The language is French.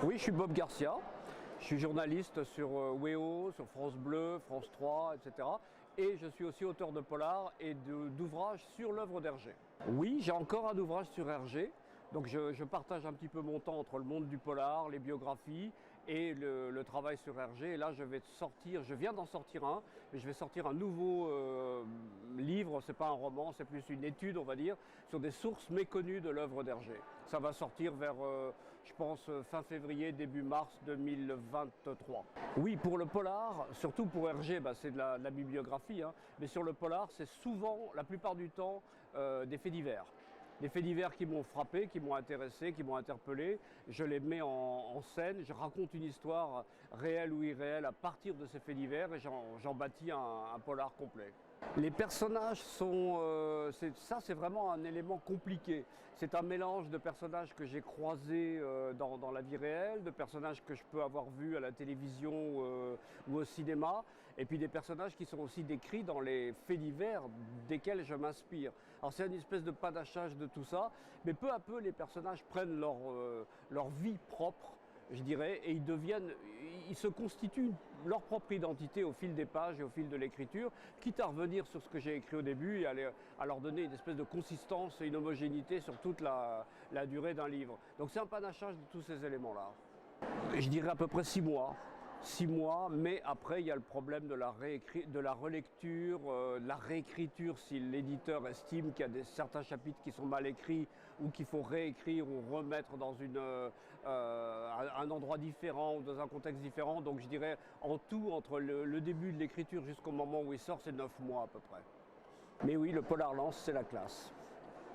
Oui, je suis Bob Garcia. Je suis journaliste sur WEO, sur France Bleu, France 3, etc. Et je suis aussi auteur de polar et d'ouvrages sur l'œuvre d'Hergé. Oui, j'ai encore un ouvrage sur Hergé. Donc je partage un petit peu mon temps entre le monde du polar, les biographies et le travail sur Hergé. Et là, je viens d'en sortir un, mais je vais sortir un nouveau livre. C'est pas un roman, c'est plus une étude, on va dire, sur des sources méconnues de l'œuvre d'Hergé. Ça va sortir vers, je pense, fin février, début mars 2023. Oui, pour le polar, surtout pour Hergé, c'est de la bibliographie, hein, mais sur le polar, c'est souvent, la plupart du temps, des faits divers. Des faits divers qui m'ont frappé, qui m'ont intéressé, qui m'ont interpellé. Je les mets en scène, je raconte une histoire réelle ou irréelle à partir de ces faits divers et j'en bâtis un polar complet. Les personnages sont... c'est vraiment un élément compliqué. C'est un mélange de personnages que j'ai croisés dans la vie réelle, de personnages que je peux avoir vus à la télévision ou au cinéma, et puis des personnages qui sont aussi décrits dans les faits divers desquels je m'inspire. Alors c'est une espèce de panachage de tout ça, mais peu à peu les personnages prennent leur vie propre, je dirais, et ils se constituent leur propre identité au fil des pages et au fil de l'écriture, quitte à revenir sur ce que j'ai écrit au début et à leur donner une espèce de consistance et une homogénéité sur toute la durée d'un livre. Donc c'est un panachage de tous ces éléments-là. Je dirais à peu près 6 mois. 6 mois, mais après il y a le problème de la relecture, de la réécriture si l'éditeur estime qu'il y a certains chapitres qui sont mal écrits ou qu'il faut réécrire ou remettre dans un endroit différent ou dans un contexte différent. Donc je dirais en tout, entre le début de l'écriture jusqu'au moment où il sort, c'est 9 mois à peu près. Mais oui, le polar lance, c'est la classe.